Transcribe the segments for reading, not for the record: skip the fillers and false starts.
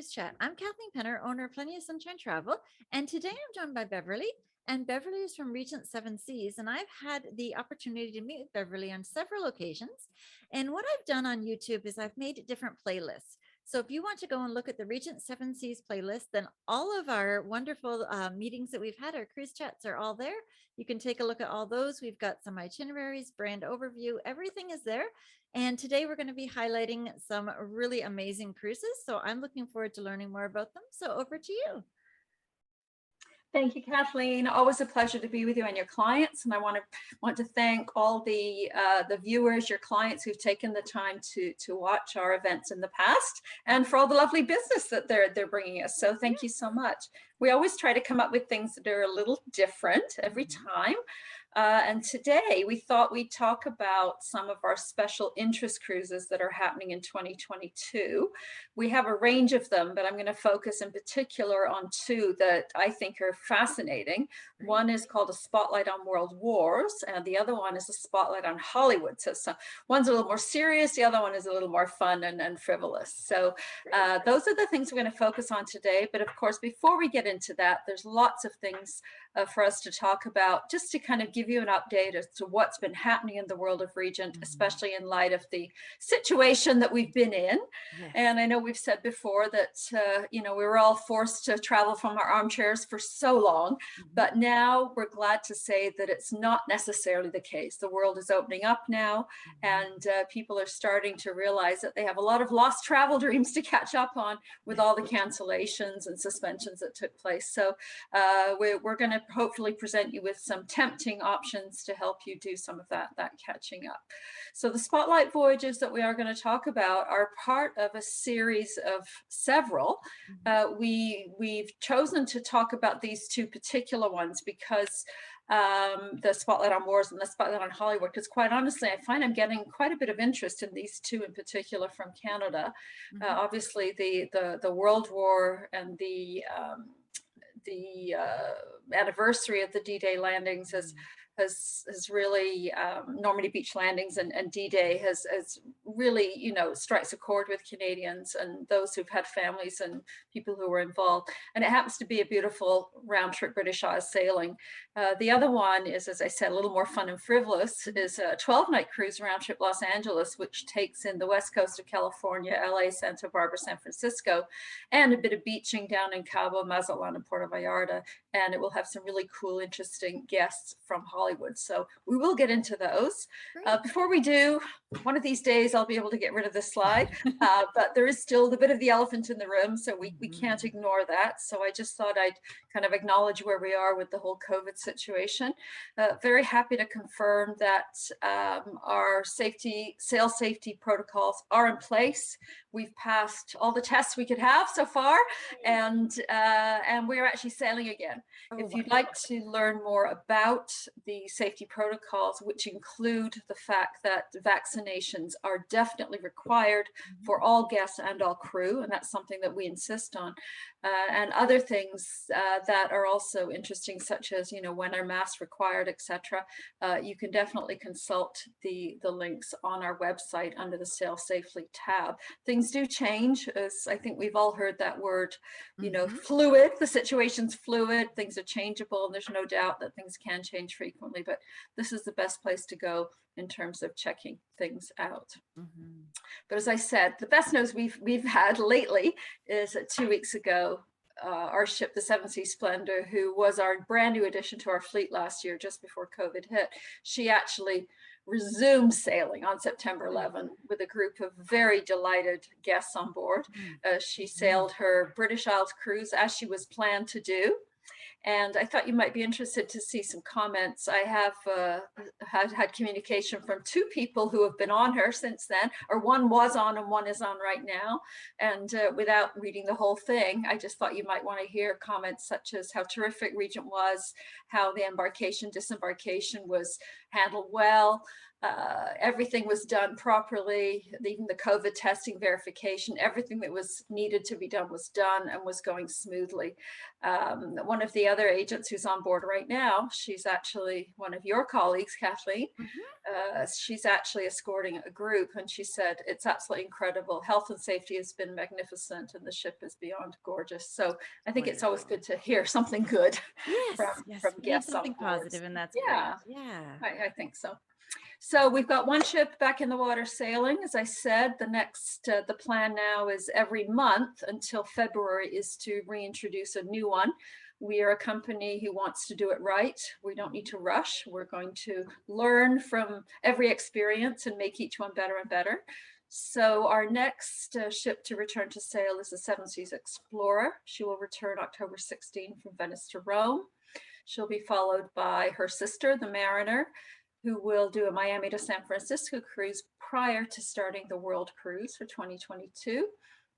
Cruise Chat. I'm Kathleen Penner, owner of Plenty of Sunshine Travel, and today I'm joined by Beverly. And Beverly is from Regent Seven Seas, and I've had the opportunity to meet with Beverly on several occasions. And what I've done on YouTube is I've made different playlists. So if you want to go and look at the Regent Seven Seas playlist, then all of our wonderful meetings that we've had, our cruise chats are all there. You can take a look at all those. We've got some itineraries, brand overview, everything is there. And today we're going to be highlighting some really amazing cruises. So I'm looking forward to learning more about them. So over to you. Thank you, Kathleen. Always a pleasure to be with you and your clients. And I want to thank all the viewers, your clients who've taken the time to watch our events in the past, and for all the lovely business that they're bringing us. So thank you so much. We always try to come up with things that are a little different every time. And today we thought we'd talk about some of our special interest cruises that are happening in 2022. We have a range of them, but I'm going to focus in particular on two that I think are fascinating. One is called A Spotlight on World Wars, and the other one is A Spotlight on Hollywood. So one's a little more serious, the other one is a little more fun and frivolous. So those are the things we're going to focus on today. But of course, before we get into that, there's lots of things for us to talk about, just to kind of give you an update as to what's been happening in the world of Regent, especially in light of the situation that we've been in. Yes. And I know we've said before that, you know, we were all forced to travel from our armchairs for so long, but now we're glad to say that it's not necessarily the case. The world is opening up now, and people are starting to realize that they have a lot of lost travel dreams to catch up on with all the cancellations and suspensions that took place. So we're going to hopefully present you with some tempting options to help you do some of that catching up. So the spotlight voyages that we are going to talk about are part of a series of several. We've chosen to talk about these two particular ones because the Spotlight on Wars and the Spotlight on Hollywood, because quite honestly, I find I'm getting quite a bit of interest in these two in particular from Canada. Obviously, the World War and the anniversary of the D-Day landings has really, Normandy Beach landings and D-Day has really, you know, strikes a chord with Canadians and those who've had families and people who were involved. And it happens to be a beautiful round trip British Isles sailing. The other one is, as I said, a little more fun and frivolous, is a 12-night cruise round trip Los Angeles, which takes in the west coast of California, LA, Santa Barbara, San Francisco, and a bit of beaching down in Cabo, Mazatlan, and Puerto Vallarta. And it will have some really cool, interesting guests from Hollywood. So we will get into those. Before we do, one of these days I'll be able to get rid of this slide, but there is still a bit of the elephant in the room, so we can't ignore that. So I just thought I'd kind of acknowledge where we are with the whole COVID situation. Very happy to confirm that our sail safety protocols are in place. We've passed all the tests we could have so far, and we're actually sailing again. If you'd like to learn more about the safety protocols, which include the fact that vaccinations are definitely required for all guests and all crew, and that's something that we insist on, and other things that are also interesting, such as, you know, when are masks required, etc. You can definitely consult the links on our website under the Sail Safely tab. Things do change, as I think we've all heard that word, you know, fluid. The situation's fluid, things are changeable, and there's no doubt that things can change frequently, but this is the best place to go in terms of checking things out. But as I said, the best news we've had lately is that 2 weeks ago, our ship, the Seven Seas Splendor, who was our brand new addition to our fleet last year, just before COVID hit, she actually resumed sailing on September 11 with a group of very delighted guests on board. She sailed her British Isles cruise as she was planned to do. And I thought you might be interested to see some comments. I have had communication from two people who have been on her since then, or one was on and one is on right now. And without reading the whole thing, I just thought you might want to hear comments such as how terrific Regent was, how the embarkation, disembarkation was handled well, Everything was done properly, even the COVID testing verification, everything that was needed to be done was done and was going smoothly. One of the other agents who's on board right now, she's actually one of your colleagues, Kathleen. Mhm. She's actually escorting a group, and she said it's absolutely incredible. Health and safety has been magnificent, and the ship is beyond gorgeous. So I think it's always Wonderful. good to hear something good Yes, from yes, we need guests on something board. positive, and that's great. Yeah, Yeah. I think so. So we've got one ship back in the water sailing. As I said, the plan now is every month until February is to reintroduce a new one. We are a company who wants to do it right. We don't need to rush. We're going to learn from every experience and make each one better and better. So our next ship to return to sail is the Seven Seas Explorer. She will return October 16 from Venice to Rome. She'll be followed by her sister, the Mariner, who will do a Miami to San Francisco cruise prior to starting the World Cruise for 2022.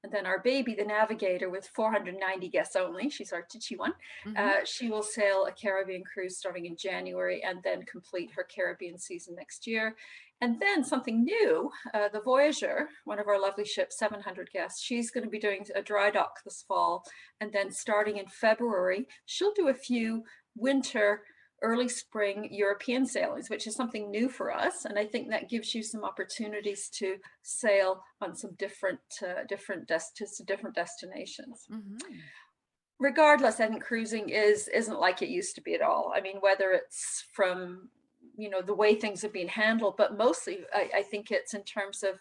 And then our baby, the Navigator, with 490 guests only, she's our Tichy one, Mhm. she will sail a Caribbean cruise starting in January and then complete her Caribbean season next year. And then something new, the Voyager, one of our lovely ships, 700 guests, she's going to be doing a dry dock this fall. And then starting in February, she'll do a few winter, early spring European sailings, which is something new for us. And I think that gives you some opportunities to sail on some different destinations. Mhm. Regardless, I think cruising isn't like it used to be at all. I mean, whether it's from the way things are being handled, but mostly I think it's in terms of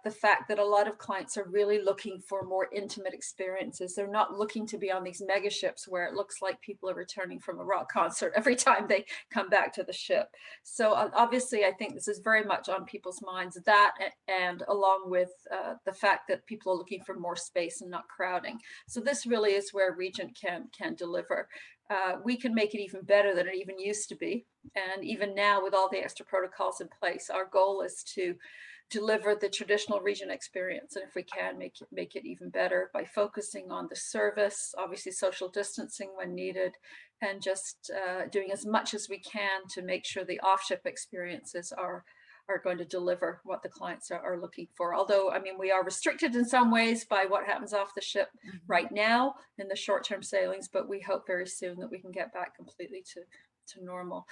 the fact that a lot of clients are really looking for more intimate experiences. They're not looking to be on these mega ships where it looks like people are returning from a rock concert every time they come back to the ship. So obviously, I think this is very much on people's minds, that and along with the fact that people are looking for more space and not crowding. So this really is where Regent can deliver. We can make it even better than it even used to be. And even now, with all the extra protocols in place, our goal is to deliver the traditional Regent experience, and if we can make it even better by focusing on the service, obviously social distancing when needed, and just doing as much as we can to make sure the off-ship experiences are going to deliver what the clients are looking for. Although, I mean, we are restricted in some ways by what happens off the ship Mhm. right now in the short-term sailings, but we hope very soon that we can get back completely to normal.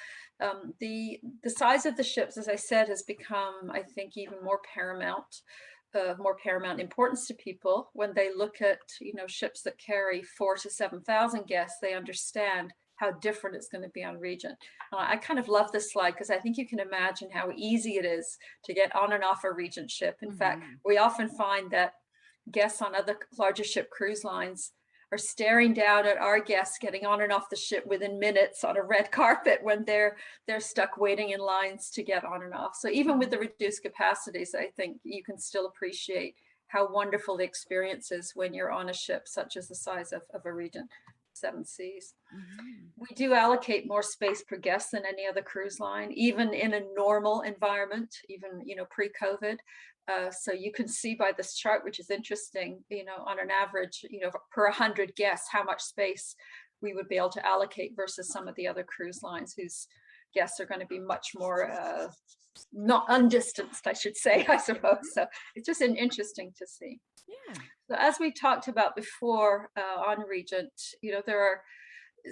The size of the ships, as I said, has become, I think, even more paramount importance to people when they look at ships that carry 4,000 to 7,000 guests. They understand how different it's going to be on Regent. I kind of love this slide because I think you can imagine how easy it is to get on and off a Regent ship. In fact, Mhm. we often find that guests on other larger ship cruise lines are staring down at our guests getting on and off the ship within minutes on a red carpet when they're stuck waiting in lines to get on and off. So even with the reduced capacities, I think you can still appreciate how wonderful the experience is when you're on a ship such as the size of a Regent Seven Seas. Mhm. We do allocate more space per guest than any other cruise line, even in a normal environment, even pre-COVID. So you can see by this chart, which is interesting, on an average, per 100 guests, how much space we would be able to allocate versus some of the other cruise lines whose guests are going to be much more not undistanced, I should say, I suppose. So it's just interesting to see. Yeah. So as we talked about before on Regent, there are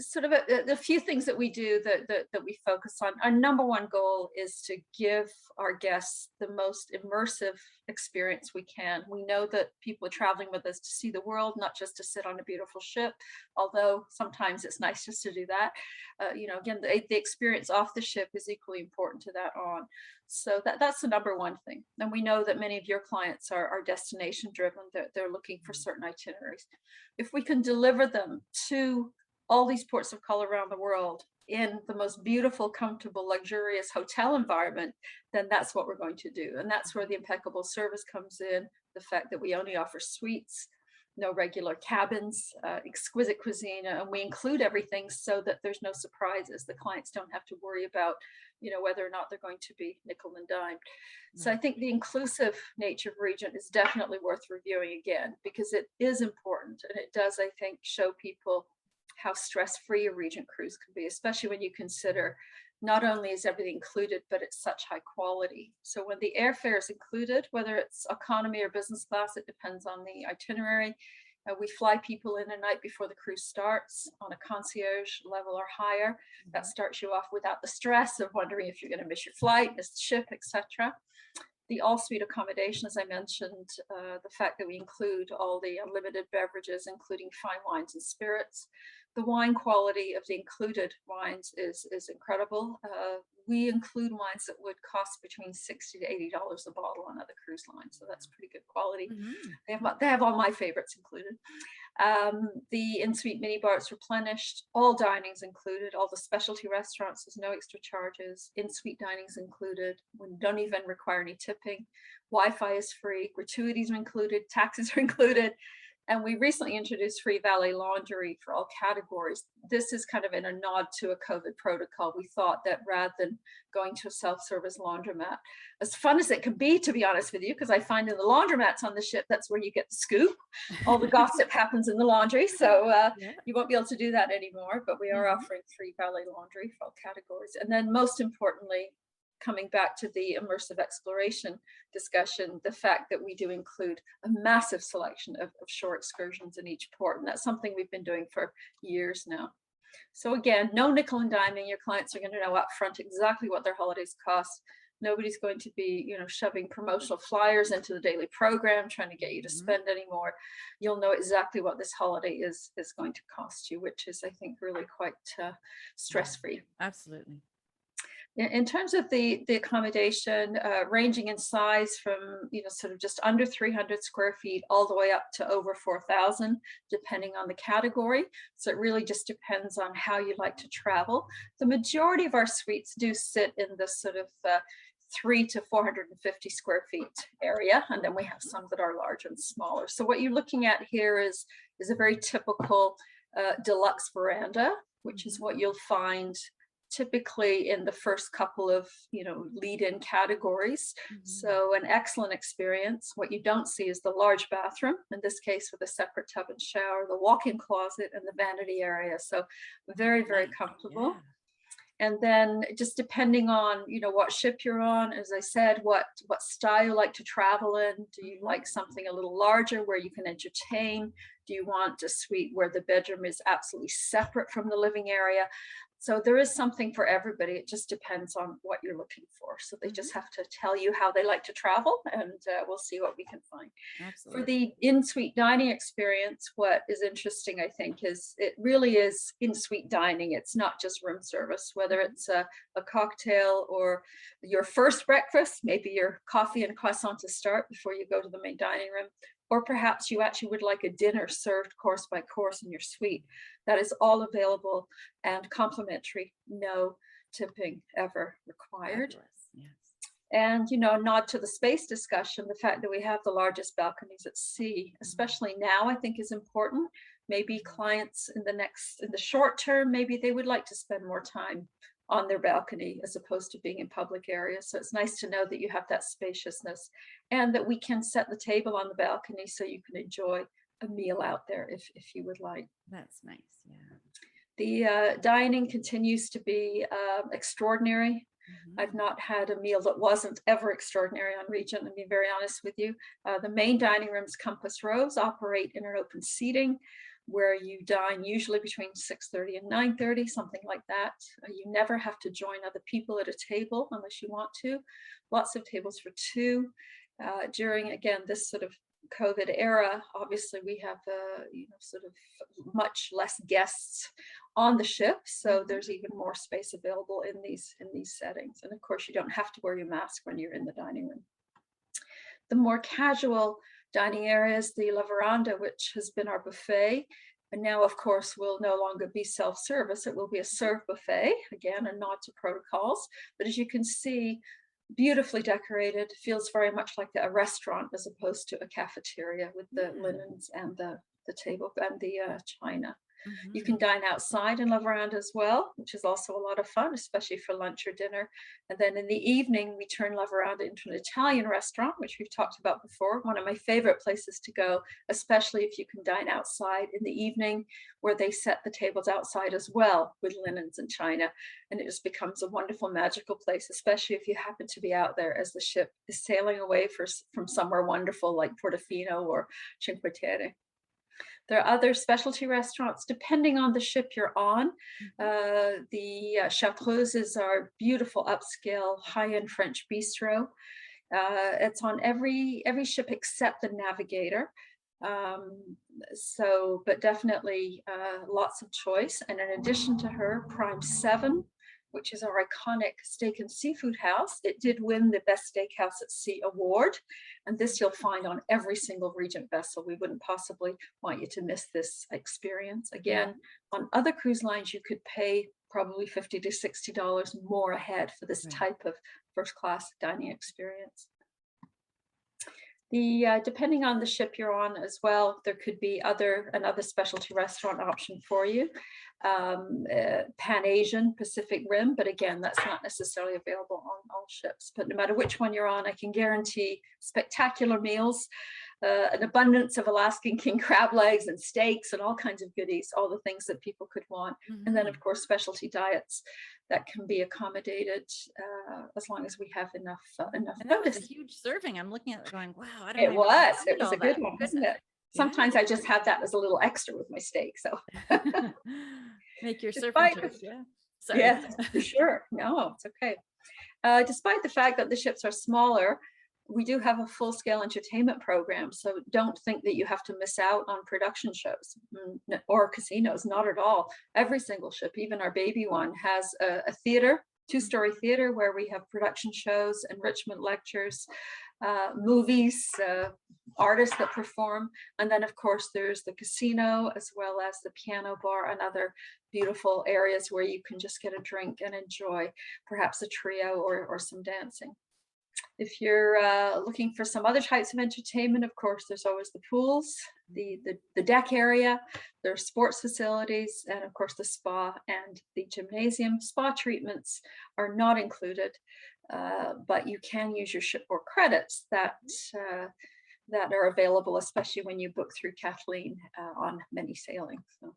sort of a few things that we do that we focus on. Our number one goal is to give our guests the most immersive experience we can. We know that people are traveling with us to see the world, not just to sit on a beautiful ship, although sometimes it's nice just to do that. Again, the experience off the ship is equally important to that on. So that's the number one thing. And we know that many of your clients are destination driven. They're looking for certain itineraries. If we can deliver them to all these ports of call around the world in the most beautiful, comfortable, luxurious hotel environment, then that's what we're going to do. And that's where the impeccable service comes in, the fact that we only offer suites, no regular cabins, exquisite cuisine, and we include everything so that there's no surprises. The clients don't have to worry about, whether or not they're going to be nickel and dime. So I think the inclusive nature of Regent is definitely worth reviewing again, because it is important, and it does, I think, show people how stress-free a Regent cruise can be, especially when you consider not only is everything included, but it's such high quality. So when the airfare is included, whether it's economy or business class, it depends on the itinerary. We fly people in a night before the cruise starts on a concierge level or higher. That starts you off without the stress of wondering if you're going to miss your flight, miss the ship, etc. The all-suite accommodation, as I mentioned, the fact that we include all the unlimited beverages, including fine wines and spirits. The wine quality of the included wines is incredible. We include wines that would cost between $60 to $80 a bottle on other cruise lines, so that's pretty good quality. They have all my favorites included. The in-suite minibar is replenished, all dining's included, all the specialty restaurants, there's no extra charges, in-suite dining's included, we don't even require any tipping, Wi-Fi is free, gratuities are included, taxes are included, and we recently introduced free valet laundry for all categories. This is kind of in a nod to a COVID protocol. We thought that rather than going to a self-service laundromat, as fun as it can be, to be honest with you, because I find in the laundromats on the ship, that's where you get the scoop. All the gossip happens in the laundry. So you won't be able to do that anymore, but we are offering free valet laundry for all categories. And then most importantly, coming back to the immersive exploration discussion, the fact that we do include a massive selection of shore excursions in each port. And that's something we've been doing for years now. So again, no nickel and diming. Your clients are going to know upfront exactly what their holidays cost. Nobody's going to be, shoving promotional flyers into the daily program, trying to get you to spend any more. You'll know exactly what this holiday is going to cost you, which is, I think, really quite stress-free. Absolutely. In terms of the accommodation, ranging in size from sort of just under 300 square feet all the way up to over 4,000, depending on the category. So it really just depends on how you like to travel. The majority of our suites do sit in this sort of 3 to 450 square feet area, and then we have some that are larger and smaller. So what you're looking at here is a very typical deluxe veranda, which is what you'll find typically in the first couple of lead-in categories. So an excellent experience. What you don't see is the large bathroom, in this case with a separate tub and shower, the walk-in closet, and the vanity area. So very, very comfortable. And then just depending on what ship you're on, as I said, what style you like to travel in. Do you like something a little larger where you can entertain? Do you want a suite where the bedroom is absolutely separate from the living area? So there is something for everybody. It just depends on what you're looking for. So they just have to tell you how they like to travel, and we'll see what we can find. Absolutely. For the in-suite dining experience, what is interesting, I think, is it really is in-suite dining. It's not just room service, whether it's a cocktail or your first breakfast, maybe your coffee and croissant to start before you go to the main dining room, or perhaps you actually would like a dinner served course by course in your suite. That is all available and complimentary, no tipping ever required. Yes. And, nod to the space discussion, the fact that we have the largest balconies at sea, especially now, I think is important. Maybe clients in the short term, maybe they would like to spend more time on their balcony as opposed to being in public areas. So it's nice to know that you have that spaciousness and that we can set the table on the balcony so you can enjoy a meal out there if you would like. That's nice. Yeah. The dining continues to be extraordinary. I've not had a meal that wasn't ever extraordinary on Regent, to be very honest with you. The main dining rooms, compass rows, operate in an open seating where you dine usually between 6:30 and 9:30, something like that. You never have to join other people at a table unless you want to. Lots of tables for two. During, again, this sort of COVID era, obviously we have sort of much less guests on the ship, so there's even more space available in these settings. And of course, you don't have to wear your mask when you're in the dining room. The more casual dining areas, the Laveranda, which has been our buffet, and now, of course, will no longer be self-service. It will be a serve buffet, again, a nod to protocols. But as you can see, beautifully decorated, feels very much like a restaurant as opposed to a cafeteria with the linens and the table and the china. You can dine outside in Laveranda as well, which is also a lot of fun, especially for lunch or dinner. And then in the evening, we turn Laveranda into an Italian restaurant, which we've talked about before. One of my favorite places to go, especially if you can dine outside in the evening, where they set the tables outside as well with linens and china. And it just becomes a wonderful, magical place, especially if you happen to be out there as the ship is sailing away from somewhere wonderful like Portofino or Cinque Terre. There are other specialty restaurants depending on the ship you're on. The Chartreuse is our beautiful upscale high-end French bistro. It's on every ship except the Navigator. But definitely lots of choice. And in addition to her, Prime 7, which is our iconic steak and seafood house. It did win the Best Steakhouse at Sea award. And this you'll find on every single Regent vessel. We wouldn't possibly want you to miss this experience. Again, on other cruise lines, you could pay probably $50 to $60 more a head for this type of first class dining experience. Depending on the ship you're on as well, there could be another specialty restaurant option for you. Pan-Asian, Pacific Rim, but again, that's not necessarily available on all ships. But no matter which one you're on, I can guarantee spectacular meals, an abundance of Alaskan king crab legs and steaks and all kinds of goodies, all the things that people could want. And then, of course, specialty diets that can be accommodated as long as we have enough. And that was a huge serving. I'm looking at it going, wow, I don't know. It was a good one, wasn't it? Sometimes I just have that as a little extra with my steak. So make your surfing toast. Sorry. Yeah, for sure. No, it's okay. Despite the fact that the ships are smaller, we do have a full-scale entertainment program, so don't think that you have to miss out on production shows or casinos, not at all. Every single ship, even our baby one, has a theater, two-story theater where we have production shows, enrichment lectures, movies, artists that perform. And then, of course, there's the casino as well as the piano bar and other beautiful areas where you can just get a drink and enjoy perhaps a trio or some dancing. If you're looking for some other types of entertainment, of course, there's always the pools, the deck area, there are sports facilities, and of course the spa and the gymnasium. Spa treatments are not included, but you can use your shipboard credits that are available, especially when you book through Kathleen on many sailings. So.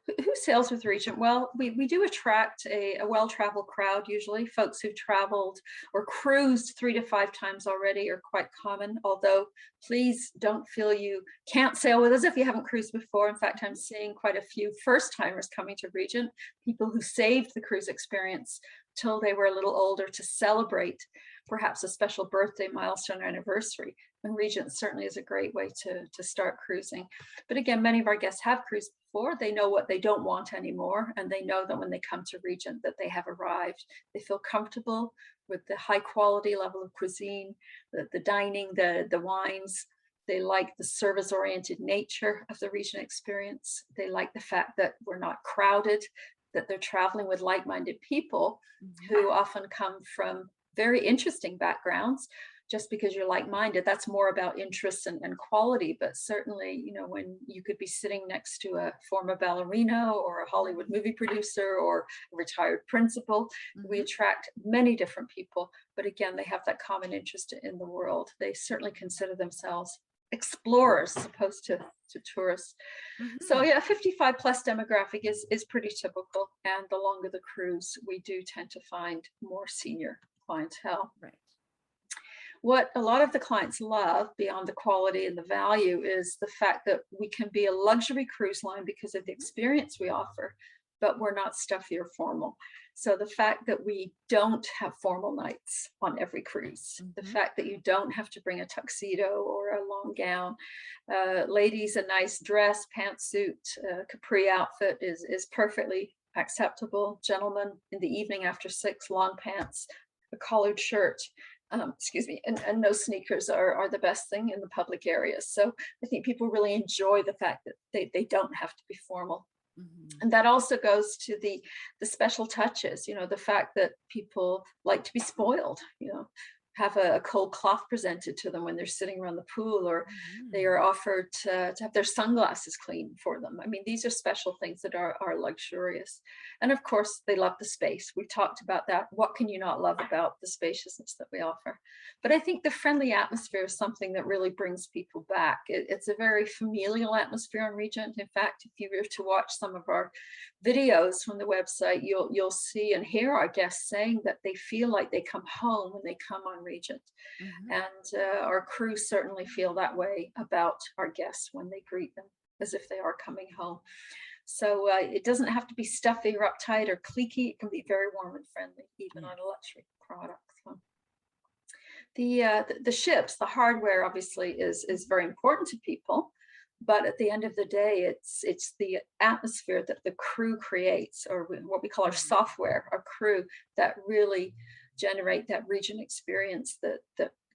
Who sails with Regent? Well, we do attract a well-traveled crowd, usually. Folks who've traveled or cruised 3 to 5 times already are quite common, although please don't feel you can't sail with us if you haven't cruised before. In fact, I'm seeing quite a few first-timers coming to Regent, people who saved the cruise experience till they were a little older to celebrate perhaps a special birthday, milestone, or anniversary. And Regent certainly is a great way to start cruising. But again, many of our guests have cruised before. They know what they don't want anymore, and they know that when they come to Regent that they have arrived. They feel comfortable with the high quality level of cuisine, the dining, the wines. They like the service-oriented nature of the Regent experience. They like the fact that we're not crowded, that they're traveling with like-minded people who often come from very interesting backgrounds. Just because you're like-minded, that's more about interests and quality. But certainly, you know, when you could be sitting next to a former ballerina or a Hollywood movie producer or a retired principal, we attract many different people. But again, they have that common interest in the world. They certainly consider themselves explorers as opposed to tourists. So yeah, 55 plus demographic is pretty typical. And the longer the cruise, we do tend to find more senior clientele. Right. What a lot of the clients love beyond the quality and the value is the fact that we can be a luxury cruise line because of the experience we offer, but we're not stuffy or formal. So the fact that we don't have formal nights on every cruise, the fact that you don't have to bring a tuxedo or a long gown, ladies, a nice dress, pantsuit, capri outfit is perfectly acceptable. Gentlemen, in the evening after 6, long pants, a collared shirt, and no sneakers are the best thing in the public areas. So I think people really enjoy the fact that they don't have to be formal. And that also goes to the special touches, you know, the fact that people like to be spoiled, you know, have a cold cloth presented to them when they're sitting around the pool, or they Mm. are offered to have their sunglasses cleaned for them. I mean, these are special things that are luxurious. And of course, they love the space. We talked about that. What can you not love about the spaciousness that we offer? But I think the friendly atmosphere is something that really brings people back. It's a very familial atmosphere on Regent. In fact, if you were to watch some of our videos from the website, you'll see and hear our guests saying that they feel like they come home when they come on Regent. Mhm. And our crew certainly feel that way about our guests when they greet them, as if they are coming home. So it doesn't have to be stuffy or uptight or cliquey. It can be very warm and friendly, even Yeah. on a luxury product. So the ships, the hardware obviously is very important to people, but at the end of the day, it's the atmosphere that the crew creates, or what we call our Mhm. software, our crew, that really generate that region experience that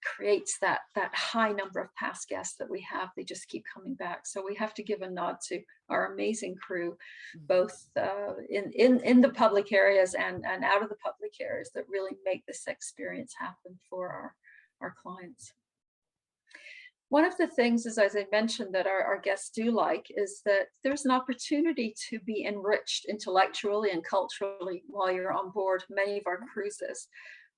creates that high number of past guests that we have. They just keep coming back. So we have to give a nod to our amazing crew, Mhm. both in the public areas and out of the public areas, that really make this experience happen for our clients. One of the things is, as I mentioned, that our guests do like is that there's an opportunity to be enriched intellectually and culturally while you're on board many of our cruises.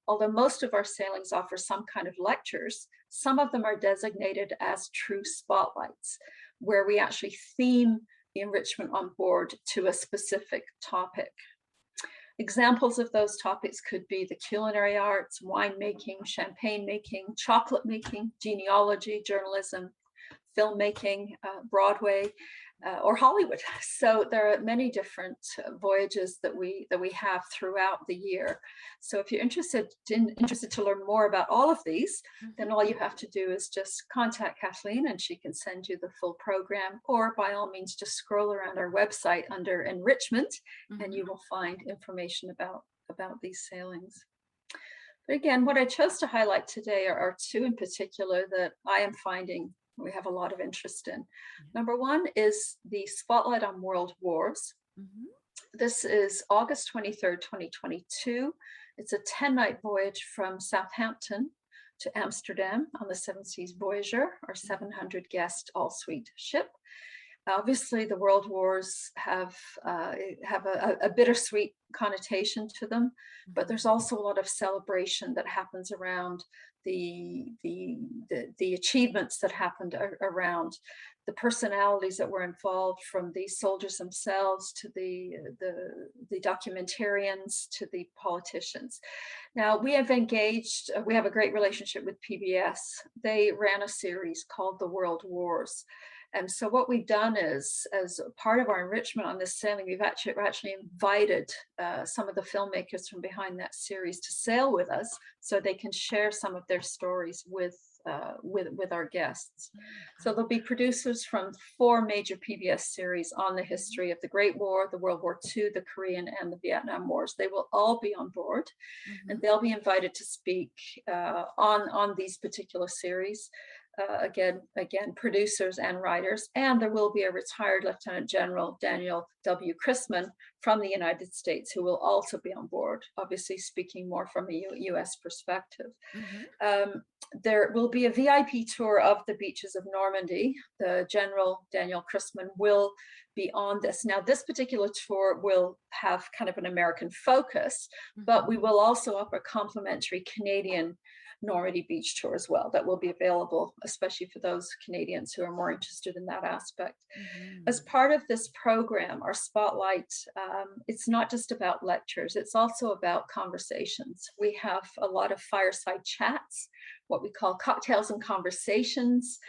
Although most of our sailings offer some kind of lectures, some of them are designated as true spotlights, where we actually theme the enrichment on board to a specific topic. Examples of those topics could be the culinary arts, winemaking, champagne making, chocolate making, genealogy, journalism, filmmaking, Broadway, or Hollywood. So there are many different voyages that we have throughout the year. So if you're interested to learn more about all of these, then Mhm. all you have to do is just contact Kathleen, and she can send you the full program. Or by all means, just scroll around our website under Enrichment, and Mhm. you will find information about these sailings. But again, what I chose to highlight today are two in particular that I am finding we have a lot of interest in. Number one is the Spotlight on World Wars. Mhm. This is August 23rd, 2022. It's a 10-night voyage from Southampton to Amsterdam on the Seven Seas Voyager, our Mhm. 700 guest all suite ship. Obviously, the world wars have a bittersweet connotation to them, but there's Mhm. also a lot of celebration that happens around the achievements that happened around the personalities that were involved, from the soldiers themselves to the documentarians to the politicians. Now, we have a great relationship with PBS. They ran a series called The World Wars. And so what we've done is, as part of our enrichment on this sailing, we're actually invited some of the filmmakers from behind that series to sail with us, so they can share some of their stories with our guests. So there'll be producers from 4 major PBS series on the Mhm. history of the Great War, the World War II, the Korean, and the Vietnam Wars. They will all be on board, and Mhm. they'll be invited to speak on these particular series. Again, producers and writers, and there will be a retired Lieutenant General Daniel W. Chrisman from the United States, who will also be on board, obviously speaking more from a U.S. perspective. Mhm. Um, there will be a VIP tour of the beaches of Normandy. The General Daniel Chrisman will be on this. Now, this particular tour will have kind of an American focus, but Mhm. we will also offer complimentary Canadian Normandy beach tour as well, that will be available, especially for those Canadians who are more interested in that aspect. As Mhm. part of this program, our spotlight, it's not just about lectures, it's also about conversations. We have a lot of fireside chats, what we call cocktails and conversations,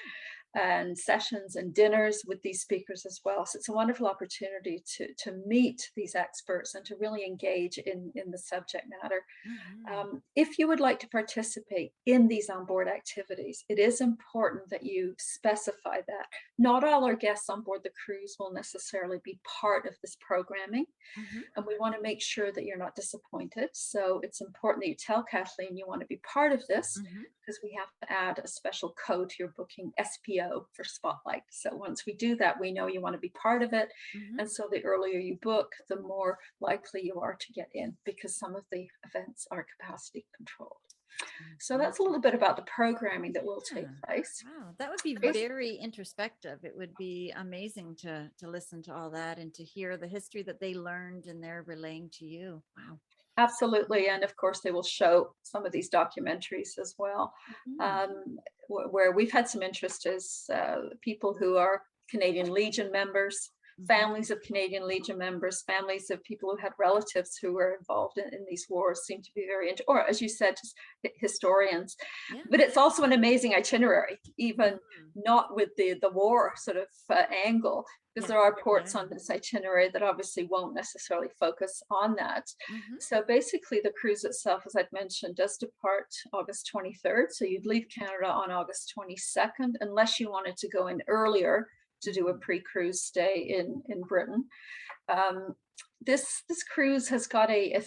and sessions and dinners with these speakers as well. So it's a wonderful opportunity to meet these experts and to really engage in the subject matter. Mhm. If you would like to participate in these onboard activities, it is important that you specify that. Not all our guests on board the cruise will necessarily be part of this programming, Mhm. and we want to make sure that you're not disappointed. So it's important that you tell Kathleen you want to be part of this, Mhm. because we have to add a special code to your booking, SPO for Spotlight. So once we do that, we know you want to be part of it. Mhm. And so the earlier you book, the more likely you are to get in, because some of the events are capacity controlled. So that's a little bit about the programming that will take Yeah. place. Wow, that would be Bas- very introspective. It would be amazing to listen to all that and to hear the history that they learned and they're relaying to you. Wow. Absolutely. And of course, they will show some of these documentaries as well. Mhm. Um, where we've had some interest is people who are Canadian Legion members, Mhm. families of Canadian Legion members, families of people who had relatives who were involved in these wars seem to be very, or as you said, just historians. Yeah. But it's also an amazing itinerary, even Mhm. not with the war sort of angle, because Yeah. there are ports Yeah. on this itinerary that obviously won't necessarily focus on that. Mhm. So basically, the cruise itself, as I've mentioned, does depart August 23rd. So you'd leave Canada on August 22nd, unless you wanted to go in earlier to do a pre-cruise stay in Britain. Um, this cruise has got a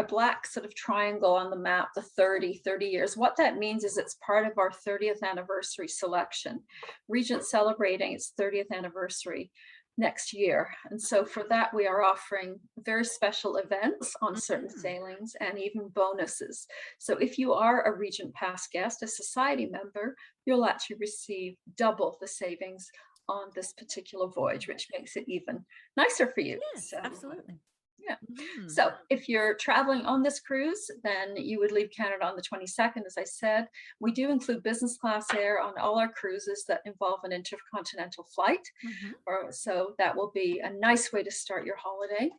black sort of triangle on the map, the 30 years. What that means is it's part of our 30th anniversary selection. Regent celebrating its 30th anniversary next year. And so for that, we are offering very special events on certain Mhm. sailings and even bonuses. So if you are a Regent Pass guest, a society member, you'll actually receive double the savings on this particular voyage, which makes it even nicer for you. Yes, absolutely. Yeah. Mhm. So if you're traveling on this cruise, then you would leave Canada on the 22nd, as I said. We do include business class air on all our cruises that involve an intercontinental flight. Mhm. So that will be a nice way to start your holiday.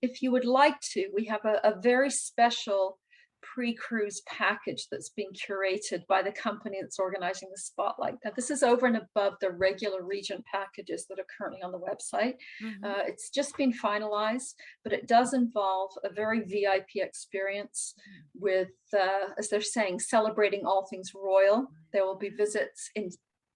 If you would like to, we have a very special pre-cruise package that's being curated by the company that's organizing the spotlight. Now, this is over and above the regular Regent packages that are currently on the website. Mhm. It's just been finalized, but it does involve a very VIP experience with, as they're saying, celebrating all things royal. There will be visits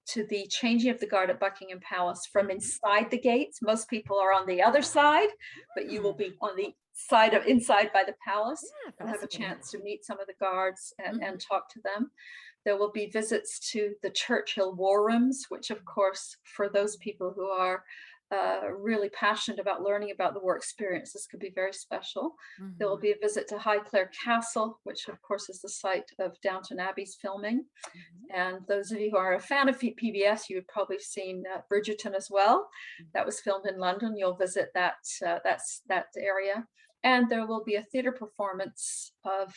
to the changing of the guard at Buckingham Palace from inside the gates. Most people are on the other side, but you will Mm. be on the side of inside by the palace Yeah, and have a fascinating. chance to meet some of the guards and Mhm. talk to them. There will be visits to the Churchill war rooms, which of course, for those people who are really passionate about learning about the war experience, this could be very special. There will Mhm. be a visit to Highclere Castle, which of course is the site of Downton Abbey's filming. Mhm. And those of you who are a fan of PBS, you've probably seen Bridgerton as well. That was filmed in London. You'll visit that area. And there will be a theatre performance of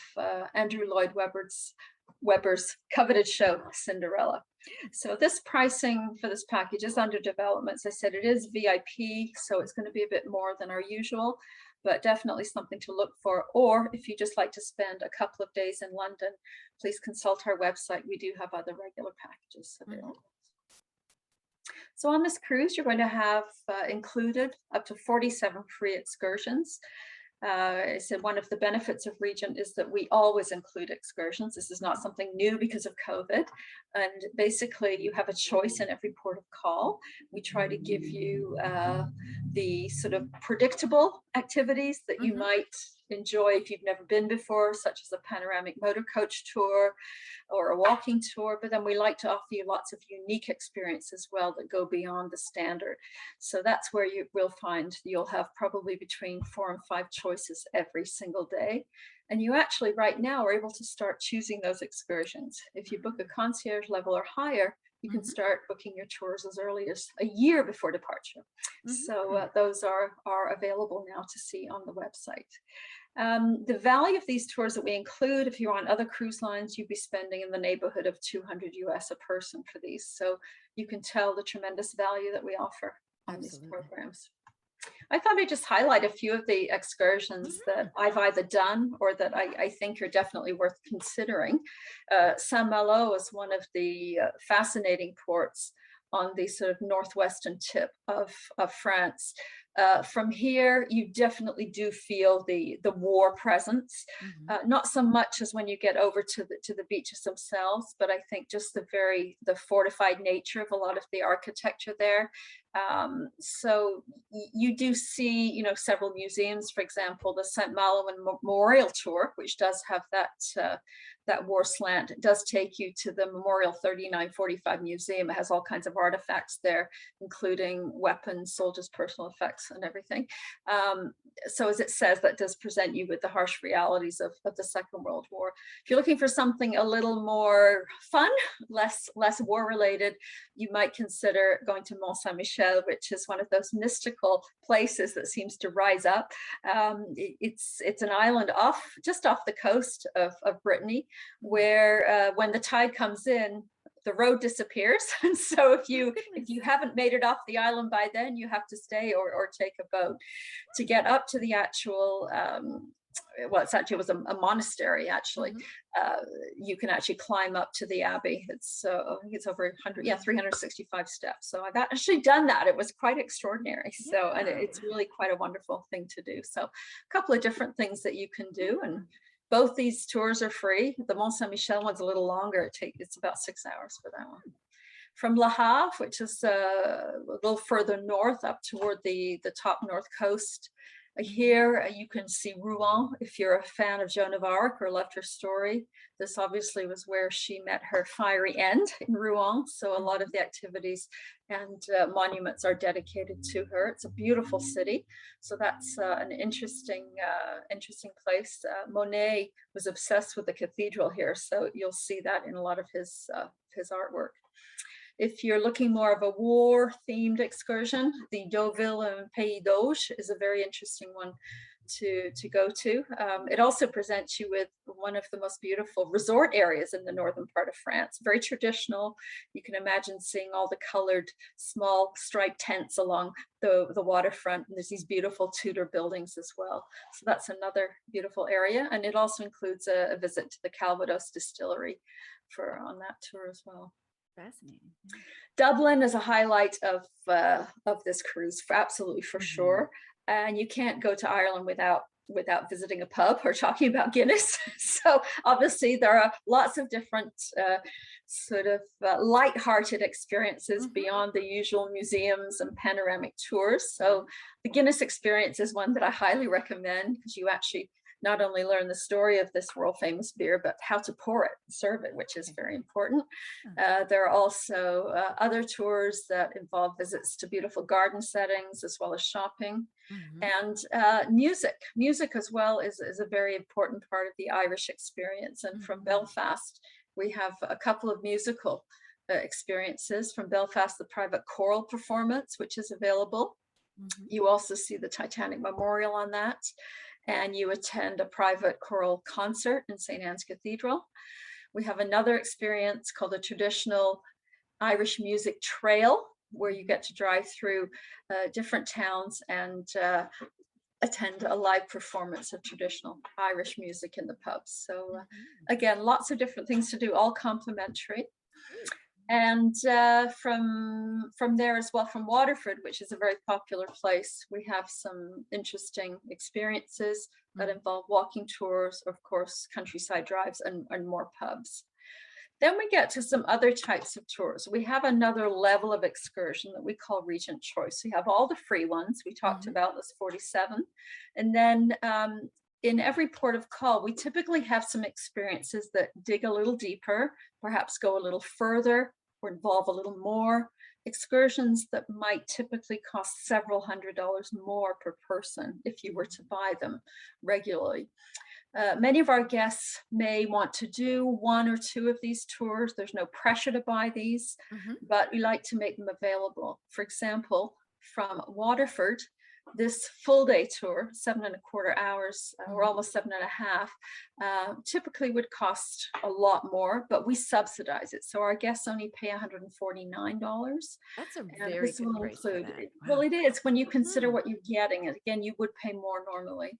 Andrew Lloyd Webber's coveted show, Cinderella. So this pricing for this package is under development. As I said, it is VIP, so it's going to be a bit more than our usual, but definitely something to look for. Or if you just like to spend a couple of days in London, please consult our website. We do have other regular packages available. Mhm. So on this cruise, you're going to have included up to 47 free excursions. I said one of the benefits of Regent is that we always include excursions. This is not something new because of COVID. And basically, you have a choice in every port of call. We try to give you the sort of predictable activities that you Mhm. might enjoy if you've never been before, such as a panoramic motor coach tour or a walking tour. But then we like to offer you lots of unique experiences as well that go beyond the standard. So that's where you will find you'll have probably between 4 and 5 choices every single day. And you actually right now are able to start choosing those excursions. If you book a concierge level or higher, you can Mhm. start booking your tours as early as a year before departure. So those are available now to see on the website. The value of these tours that we include, if you're on other cruise lines, you'd be spending in the neighborhood of 200 US a person for these. So you can tell the tremendous value that we offer on these Absolutely. programs. I thought I'd just highlight a few of the excursions that I've either done or that I think are definitely worth considering. Saint-Malo is one of the fascinating ports on the sort of northwestern tip of France. From here, you definitely do feel the war presence. Mhm. Not so much as when you get over to the beaches themselves, but I think just the fortified nature of a lot of the architecture there So you do see, several museums. For example, the Saint-Malo Memorial Tour, which does have that war slant, it does take you to the Memorial 3945 Museum. It has all kinds of artifacts there, including weapons, soldiers' personal effects, and everything. So as it says, that does present you with the harsh realities of the Second World War. If you're looking for something a little more fun, less war related, you might consider going to Mont Saint-Michel, which is one of those mystical places that seems to rise up. It's an island just off the coast of Brittany, where when the tide comes in, the road disappears. And so if you haven't made it off the island by then, you have to stay or take a boat to get up to the actual it was a monastery actually. You can actually climb up to the abbey. It's I think it's over 365 steps. So I've actually done that. It was quite extraordinary. So and it's really quite a wonderful thing to do. So a couple of different things that you can do, and both these tours are free. The Mont Saint-Michel one's a little longer. It's about 6 hours for that one. From Le Havre, which is a little further north up toward the top north coast. Here you can see Rouen if you're a fan of Joan of Arc or loved her story. This obviously was where she met her fiery end, in Rouen. So a lot of the activities and monuments are dedicated to her. It's a beautiful city. So that's an interesting place. Monet was obsessed with the cathedral here. So you'll see that in a lot of his artwork. If you're looking more of a war-themed excursion, the Deauville and Pays d'Auge is a very interesting one to go to. It also presents you with one of the most beautiful resort areas in the northern part of France. Very traditional. You can imagine seeing all the colored small striped tents along the waterfront. And there's these beautiful Tudor buildings as well. So that's another beautiful area. And it also includes a visit to the Calvados distillery on that tour as well. Fascinating. Dublin is a highlight of this cruise, absolutely, for sure. And you can't go to Ireland without visiting a pub or talking about Guinness. So obviously there are lots of different sort of light-hearted experiences beyond the usual museums and panoramic tours. So the Guinness experience is one that I highly recommend, because you actually not only learn the story of this world famous beer, but how to pour it and serve it, which is very important. There are also other tours that involve visits to beautiful garden settings, as well as shopping. And music as well is a very important part of the Irish experience. And from Belfast, we have a couple of musical experiences. From Belfast, the private choral performance, which is available. You also see the Titanic Memorial on that. And you attend a private choral concert in St. Anne's Cathedral. We have another experience called a traditional Irish music trail, where you get to drive through different towns and attend a live performance of traditional Irish music in the pubs. So again, lots of different things to do, all complimentary. And from there as well, from Waterford, which is a very popular place, we have some interesting experiences that involve walking tours, of course, countryside drives, and more pubs. Then we get to some other types of tours. We have another level of excursion that we call Regent Choice. We have all the free ones we talked about, this 47. And then in every port of call, we typically have some experiences that dig a little deeper, perhaps go a little further, or involve a little more. Excursions that might typically cost several $100s more per person if you were to buy them regularly. Many of our guests may want to do one or two of these tours. There's no pressure to buy these, but we like to make them available. For example, from Waterford, this full day tour, 7¼ hours, or almost 7½, typically would cost a lot more, but we subsidize it. So our guests only pay $149. That's a very good price for that. Wow. Well, it is when you consider what you're getting. And again, you would pay more normally.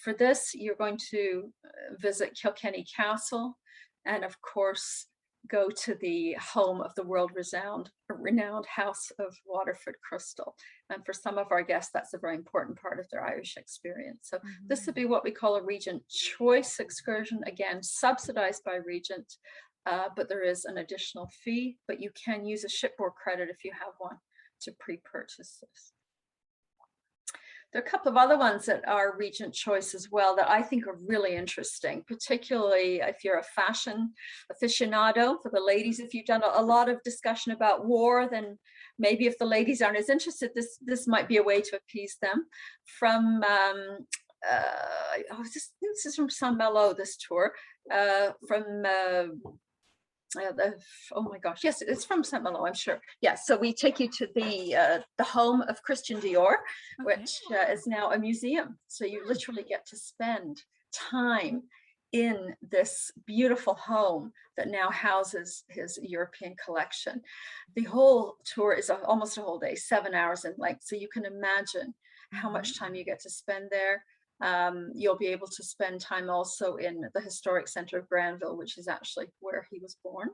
For this, you're going to visit Kilkenny Castle, and of course, go to the home of the renowned House of Waterford Crystal. And for some of our guests, that's a very important part of their Irish experience. So this would be what we call a Regent Choice excursion, again, subsidized by Regent, but there is an additional fee, but you can use a shipboard credit if you have one pre-purchase this. There are a couple of other ones that are Regent choice as well that I think are really interesting, particularly if you're a fashion aficionado. For the ladies, if you've done a lot of discussion about war, then maybe if the ladies aren't as interested, this might be a way to appease them. From this is from Saint-Malo, this tour, oh my gosh, yes, it's from Saint-Malo, I'm sure. Yes, so we take you to the home of Christian Dior, which is now a museum. So you literally get to spend time in this beautiful home that now houses his European collection. The whole tour is almost a whole day, 7 hours in length. So you can imagine how much time you get to spend there. You'll be able to spend time also in the historic center of Granville, which is actually where he was born.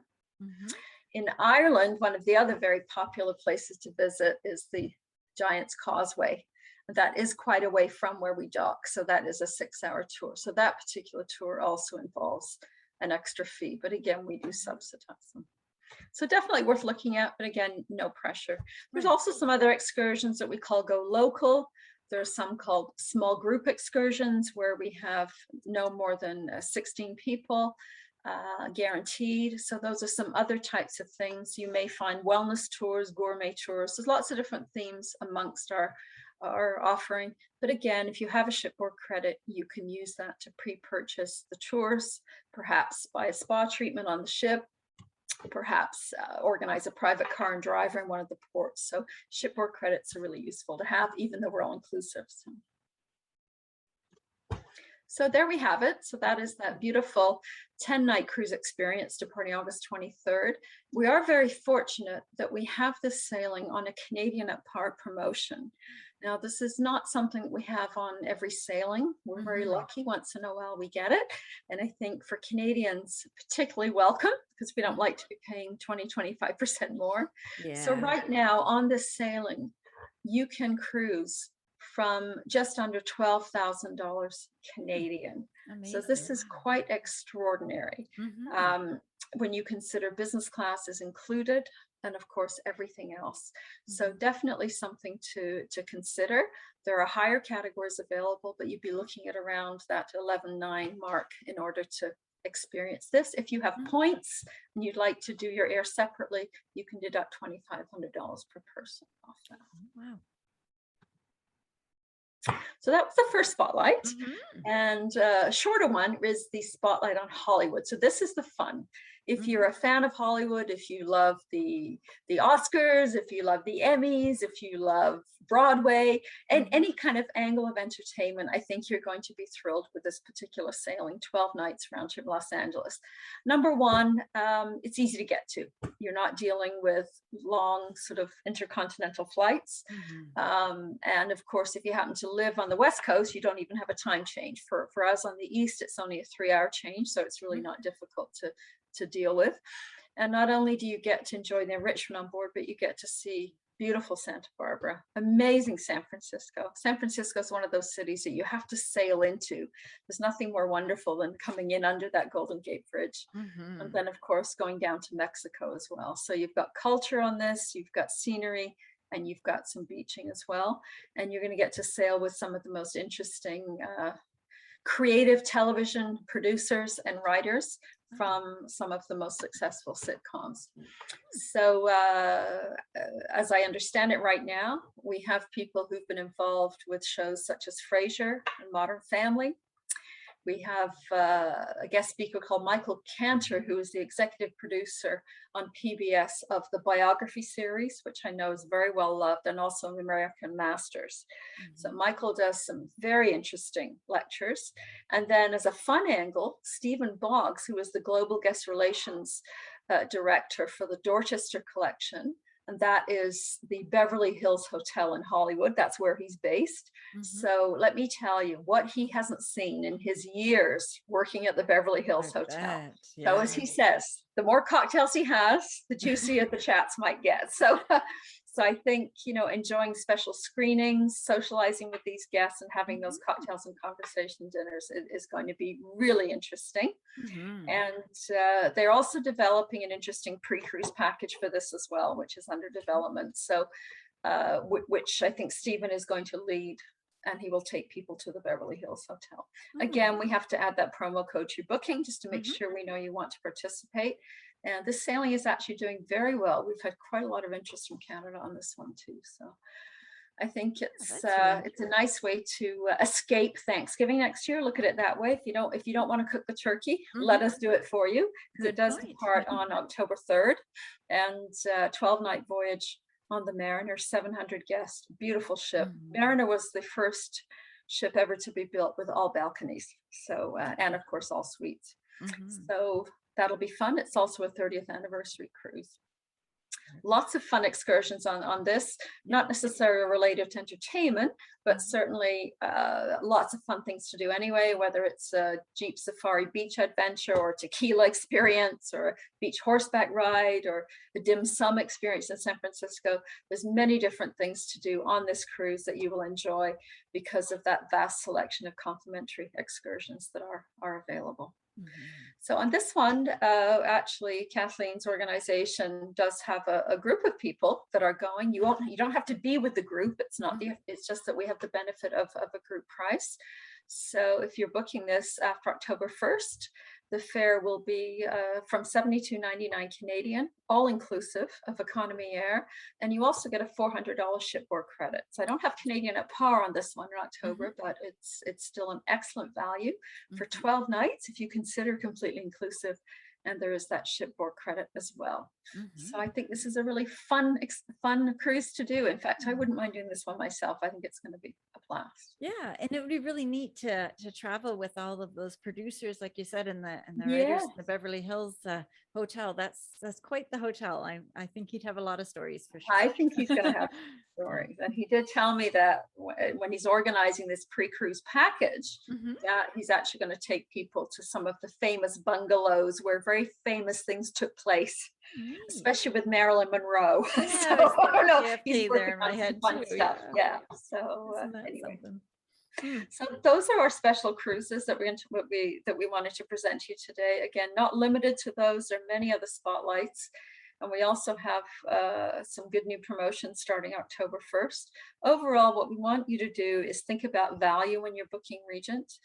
In Ireland, one of the other very popular places to visit is the Giant's Causeway. That is quite away from where we dock, so that is a 6-hour tour. So that particular tour also involves an extra fee, but again, we do subsidize them. So definitely worth looking at, but again, no pressure. There's also some other excursions that we call Go Local. There's some called small group excursions where we have no more than 16 people guaranteed. So those are some other types of things. You may find wellness tours, gourmet tours. There's lots of different themes amongst our offering. But again, if you have a shipboard credit, you can use that to pre-purchase the tours, perhaps buy a spa treatment on the ship, perhaps organize a private car and driver in one of the ports. So shipboard credits are really useful to have, even though we're all inclusive. So there we have it. So that is that beautiful 10-night cruise experience departing August 23rd. We are very fortunate that we have this sailing on a Canadian at Par promotion. Now, this is not something that we have on every sailing. We're very lucky. Once in a while we get it. And I think for Canadians, particularly welcome, because we don't like to be paying 20–25% more. So right now on this sailing, you can cruise from just under $12,000 Canadian. Amazing. So this is quite extraordinary. When you consider business class is included, and of course everything else. So definitely something to consider. There are higher categories available, but you'd be looking at around that 11.9 mark in order to experience this. If you have points and you'd like to do your air separately, you can deduct $2,500 per person off that. Wow. So that was the first spotlight. And a shorter one is the spotlight on Hollywood. So this is the fun. If you're a fan of Hollywood, if you love the Oscars, if you love the Emmys, if you love Broadway, and any kind of angle of entertainment, I think you're going to be thrilled with this particular sailing, 12 nights round trip Los Angeles. Number one, it's easy to get to. You're not dealing with long sort of intercontinental flights. And of course, if you happen to live on the West Coast, you don't even have a time change. For us on the East, it's only a 3-hour change. So it's really not difficult to deal with. And not only do you get to enjoy the enrichment on board, but you get to see beautiful Santa Barbara, amazing San Francisco. San Francisco is one of those cities that you have to sail into. There's nothing more wonderful than coming in under that Golden Gate Bridge. And then of course, going down to Mexico as well. So you've got culture on this, you've got scenery, and you've got some beaching as well. And you're going to get to sail with some of the most interesting creative television producers and writers from some of the most successful sitcoms. So as I understand it right now, we have people who've been involved with shows such as Frasier and Modern Family. We have a guest speaker called Michael Cantor, who is the executive producer on PBS of the biography series, which I know is very well loved, and also American Masters. So Michael does some very interesting lectures. And then as a fun angle, Stephen Boggs, who is the global guest relations director for the Dorchester collection, and that is the Beverly Hills Hotel in Hollywood. That's where he's based. So let me tell you what he hasn't seen in his years working at the Beverly Hills Hotel. So as he says, the more cocktails he has, the juicier the chats might get. So I think, you know, enjoying special screenings, socializing with these guests and having those cocktails and conversation dinners is going to be really interesting. And they're also developing an interesting pre-cruise package for this as well, which is under development. So which I think Stephen is going to lead, and he will take people to the Beverly Hills Hotel. Mm. Again, we have to add that promo code to your booking just to make Mhm. sure we know you want to participate. And this sailing is actually doing very well. We've had quite a lot of interest from Canada on this one too. So I think That's really it's a nice way to escape Thanksgiving next year. Look at it that way. If you don't want to cook the turkey, let Mhm. us do it for you, because it Good does point. depart on October 3rd, and 12-night voyage on the Mariner, 700 guests, beautiful ship. Mhm. Mariner was the first ship ever to be built with all balconies. So and of course all suites. Mhm. So that'll be fun. It's also a 30th anniversary cruise. Lots of fun excursions on this, Yeah. not necessarily related to entertainment, but Mhm. certainly lots of fun things to do anyway, whether it's a Jeep Safari beach adventure or tequila experience or a beach horseback ride or the dim sum experience in San Francisco. There's many different things to do on this cruise that you will enjoy because of that vast selection of complimentary excursions that are available. Mhm. So on this one, actually, Kathleen's organization does have a group of people that are going. You don't have to be with the group. Mhm. It's just that we have the benefit of a group price. So if you're booking this after October 1st, the fare will be from 72.99 Canadian, all inclusive of economy air, and you also get a $400 shipboard credit. So I don't have Canadian at par on this one in October, but it's still an excellent value for Mhm. 12 nights if you consider completely inclusive, and there is that shipboard credit as well. So I Mhm. think this is a really fun cruise to do. In fact, I wouldn't mind doing this one myself. I think it's going to be a blast. Yeah, and it would be really neat to travel with all of those producers, like you said, and the writers Yeah. in the Beverly Hills hotel. That's quite the hotel. I think he'd have a lot of stories for I sure. think he's going to have stories. And he did tell me that when he's organizing this pre-cruise package, Mhm. that he's actually going to take people to some of the famous bungalows where very famous things took place, Neat. especially with Marilyn Monroe. Yeah, So I was I don't thinking know, he's JFK there working in on my some head fun too. stuff. Yeah. Yeah. So Isn't that anyway, something? Hmm. so those are our special cruises that we wanted to present to you today. Again, not limited to those. There are many other spotlights. And we also have some good new promotions starting October 1st. Overall, what we want you to do is think about value when you're booking Regent.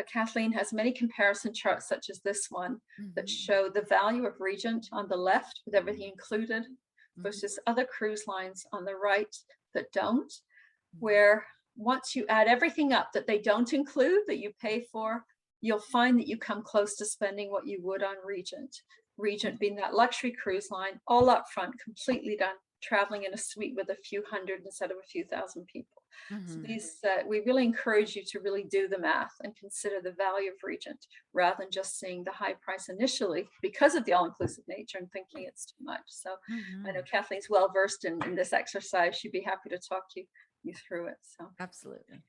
Kathleen has many comparison charts such as this one that Mhm. show the value of Regent on the left with everything included Mhm. versus other cruise lines on the right that don't, Mhm. where once you add everything up that they don't include that you pay for, you'll find that you come close to spending what you would on Regent. Regent being that luxury cruise line, all up front, completely done, traveling in a suite with a few hundred instead of a few thousand people. So Mhm. these, we really encourage you to really do the math and consider the value of Regent rather than just seeing the high price initially because of the all-inclusive nature and thinking it's too much. So I know Mhm. Kathleen's well versed in this exercise. She'd be happy to talk to you through it. So Absolutely.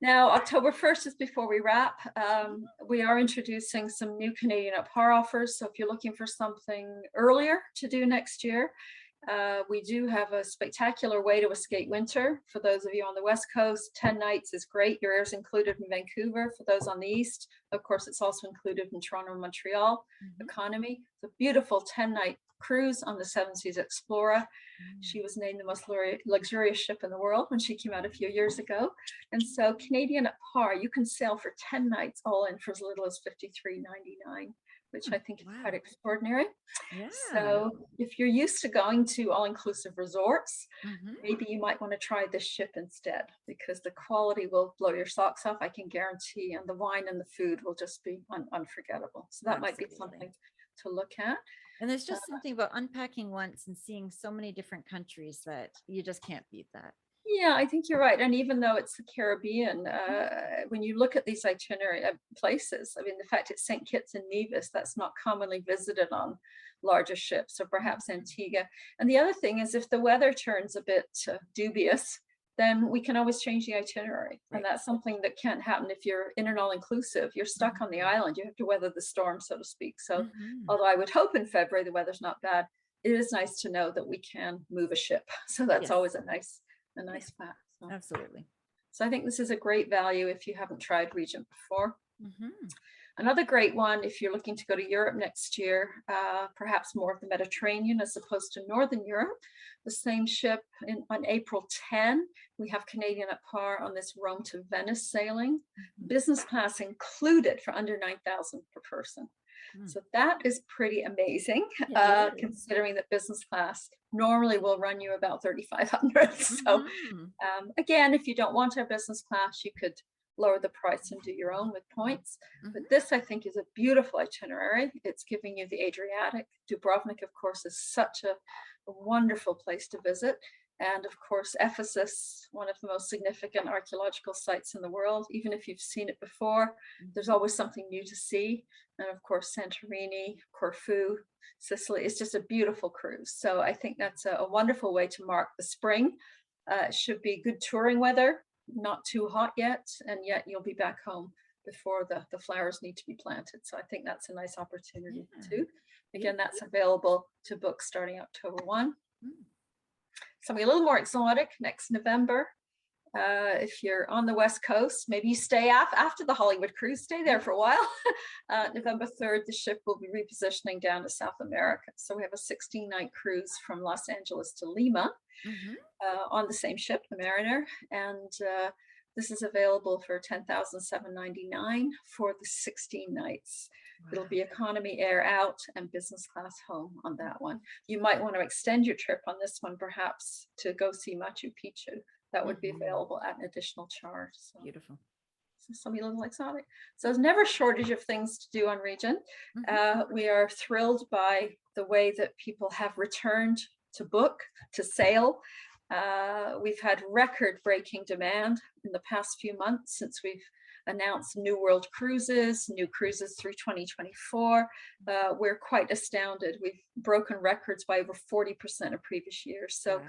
now, October 1st is before we wrap. We are introducing some new Canadian at par offers. So if you're looking for something earlier to do next year, we do have a spectacular way to escape winter. For those of you on the West Coast, 10 nights is great. Your air's included in Vancouver. For those on the East, of course, it's also included in Toronto and Montreal Mhm. economy. It's a beautiful 10-night cruise on the Seven Seas Explorer. Mhm. She was named the most luxurious ship in the world when she came out a few years ago. And so Canadian at par, you can sail for 10 nights all in for as little as $53.99, which I think is quite Wow. extraordinary. Yeah. So if you're used to going to all-inclusive resorts, Mhm. maybe you might want to try this ship instead because the quality will blow your socks off, I can guarantee, and the wine and the food will just be unforgettable. So that might be Absolutely. something to look at. And there's just something about unpacking once and seeing so many different countries that you just can't beat that. Yeah, I think you're right. And even though it's the Caribbean, when you look at these itinerary places, I mean, the fact it's St. Kitts and Nevis, that's not commonly visited on larger ships, or perhaps Mhm. Antigua. And the other thing is if the weather turns a bit dubious, then we can always change the itinerary. And Right. that's something that can't happen if you're in an all-inclusive. You're stuck on the Mhm. island. You have to weather the storm, so to speak. So Mhm. although I would hope in February the weather's not bad, it is nice to know that we can move a ship. So that's Yes. always a Yeah. nice fact. Absolutely. So I think this is a great value if you haven't tried Regent before. Mhm. Another great one, if you're looking to go to Europe next year, perhaps more of the Mediterranean as opposed to Northern Europe, the same ship on April 10, we have Canadian at Par on this Rome to Venice sailing, business class included for under 9,000 per person. So that is pretty amazing, considering that business class normally will run you about 3,500. So again, if you don't want our business class, you could lower the price and do your own with points. But this, I think, is a beautiful itinerary. It's giving you the Adriatic. Dubrovnik, of course, is such a wonderful place to visit. And of course, Ephesus, one of the most significant archaeological sites in the world. Even if you've seen it before, there's always something new to see. And of course, Santorini, Corfu, Sicily. It's just a beautiful cruise. So I think that's a wonderful way to mark the spring. It should be good touring weather, not too hot yet, and yet you'll be back home before the flowers need to be planted. So I think that's a nice opportunity too. Again, that's available to book starting October 1. Something a little more exotic next November. If you're on the West Coast, maybe you stay after the Hollywood cruise, stay there for a while. November 3rd, the ship will be repositioning down to South America. So we have a 16-night cruise from Los Angeles to Lima on the same ship, the Mariner. And this is available for $10,799 for the 16 nights. It'll be economy air out and business class home on that one. You might want to extend your trip on this one, perhaps to go see Machu Picchu. That would be available at an additional charge. So. Beautiful. So something a little exotic. So there's never a shortage of things to do on Regent. We are thrilled by the way that people have returned to book, to sail. We've had record-breaking demand in the past few months since we've announced new world cruises, new cruises through 2024. We're quite astounded. We've broken records by over 40% of previous years. So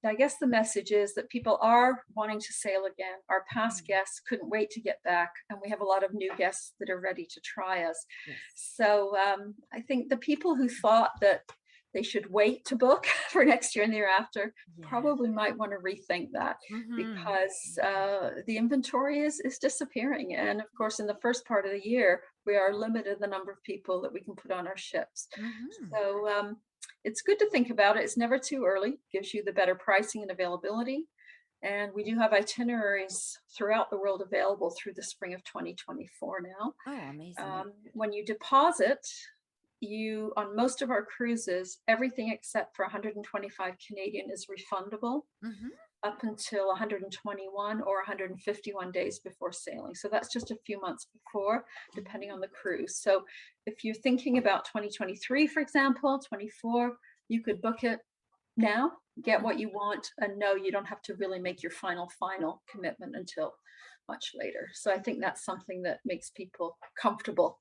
I guess the message is that people are wanting to sail again. Our past guests couldn't wait to get back, and we have a lot of new guests that are ready to try us. So I think the people who thought that they should wait to book for next year and the year after probably might want to rethink that, because the inventory is disappearing. And of course, in the first part of the year, we are limited the number of people that we can put on our ships. So it's good to think about it. It's never too early, gives you the better pricing and availability. And we do have itineraries throughout the world available through the spring of 2024 now. Oh, amazing. When you deposit, on most of our cruises, everything except for 125 Canadian is refundable up until 121 or 151 days before sailing. So that's just a few months before, depending on the cruise. So if you're thinking about 2023, for example, 24, you could book it now, get what you want, and no, you don't have to really make your final commitment until much later. So I think that's something that makes people comfortable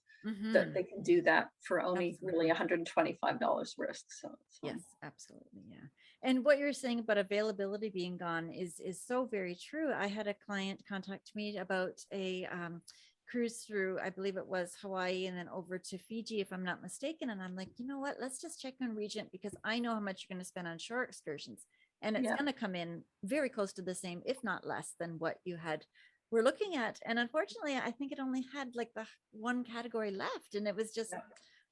that they can do that for only really $125 risk. So yes, absolutely. Yeah. And what you're saying about availability being gone is so very true. I had a client contact me about a cruise through, I believe it was Hawaii and then over to Fiji, if I'm not mistaken. And I'm like, you know what, let's just check on Regent, because I know how much you're going to spend on shore excursions. And it's going to come in very close to the same, if not less than what you were looking at. And unfortunately, I think it only had like the one category left, and it was just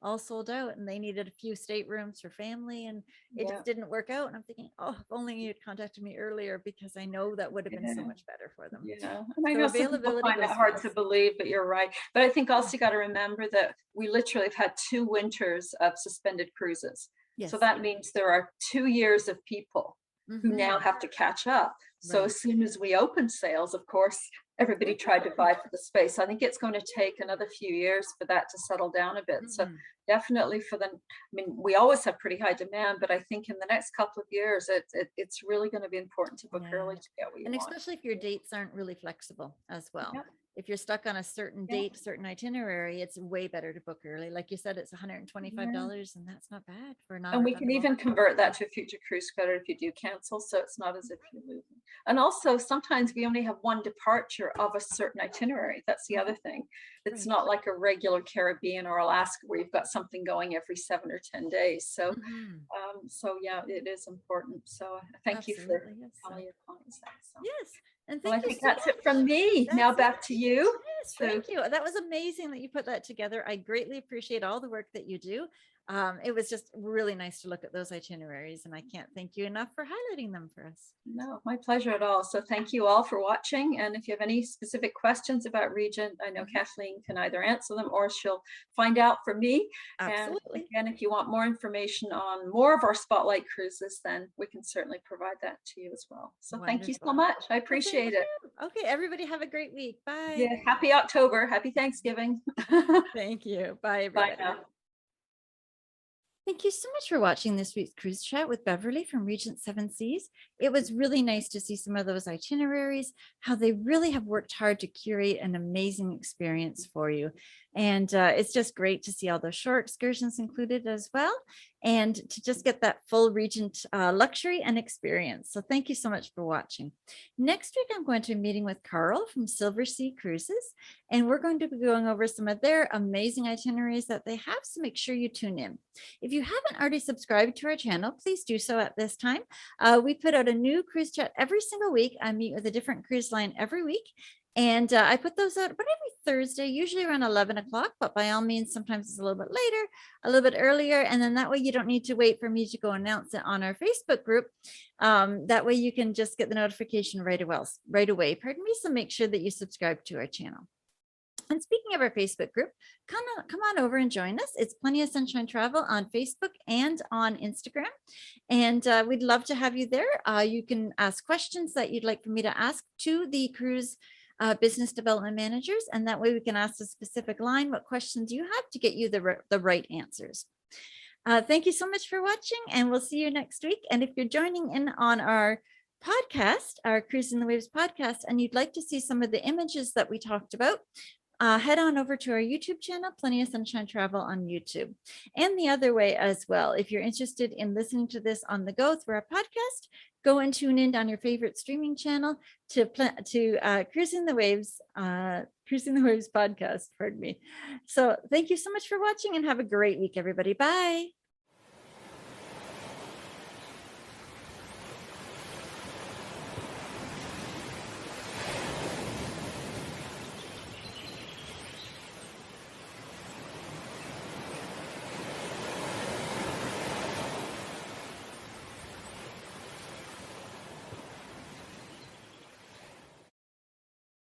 all sold out, and they needed a few staterooms for family, and it just didn't work out. And I'm thinking, oh, if only you'd contacted me earlier, because I know that would have been so much better for them. And I know some people find that hard to believe, but you're right. But I think also you got to remember that we literally have had 2 winters of suspended cruises. So that means there are 2 years of people who now have to catch up. So as soon as we open sales, of course, everybody tried to vie for the space. So I think it's going to take another few years for that to settle down a bit. So definitely we always have pretty high demand, but I think in the next couple of years, it's really going to be important to book early to get what you want. Especially if your dates aren't really flexible as well. If you're stuck on a certain date, certain itinerary, it's way better to book early. Like you said, it's $125, and that's not bad for non. And we can even convert that to a future cruise credit if you do cancel, so it's not as if you're losing. And also, sometimes we only have one departure of a certain itinerary. That's the other thing. It's not like a regular Caribbean or Alaska where you've got something going every 7 or 10 days. So, so yeah, it is important. So thank you for telling your clients that. So. Yes. And I think that's it from me. Now back to you. Yes, So thank you. That was amazing that you put that together. I greatly appreciate all the work that you do. It was just really nice to look at those itineraries, and I can't thank you enough for highlighting them for us. no, my pleasure at all. So thank you all for watching. And if you have any specific questions about Regent, I know Kathleen can either answer them or she'll find out from me. And Absolutely. again, if you want more information on more of our spotlight cruises, then we can certainly provide that to you as well. So thank you so Wonderful. much. I Well, thank appreciate it. you. Okay, everybody have a great week. Bye. Yeah, happy October. Happy Thanksgiving. Thank you. Bye, Bye everybody. now. Thank you so much for watching this week's cruise chat with Beverly from Regent Seven Seas. It was really nice to see some of those itineraries, how they really have worked hard to curate an amazing experience for you. And it's just great to see all those short excursions included as well, and to just get that full Regent luxury and experience. So thank you so much for watching. Next week, I'm going to be meeting with Carl from Silver Sea Cruises, and we're going to be going over some of their amazing itineraries that they have. So make sure you tune in. If you haven't already subscribed to our channel, please do so at this time. We put out a new cruise chat every single week. I meet with a different cruise line every week. And I put those out about every Thursday, usually around 11 o'clock, but by all means, sometimes it's a little bit later, a little bit earlier. And then that way you don't need to wait for me to go announce it on our Facebook group. That way you can just get the notification right away. Pardon me. So make sure that you subscribe to our channel. And speaking of our Facebook group, come on over and join us. It's Plenty of Sunshine Travel on Facebook and on Instagram. And we'd love to have you there. You can ask questions that you'd like for me to ask to the cruise business development managers. And that way we can ask a specific line what questions you have to get you the right answers. Thank you so much for watching, and we'll see you next week. And if you're joining in on our podcast, our Cruising the Waves podcast, and you'd like to see some of the images that we talked about, head on over to our YouTube channel, Plenty of Sunshine Travel on YouTube. And the other way as well, if you're interested in listening to this on the go through our podcast, go and tune in on your favorite streaming channel to Cruising the Waves podcast, pardon me. So thank you so much for watching, and have a great week, everybody. Bye.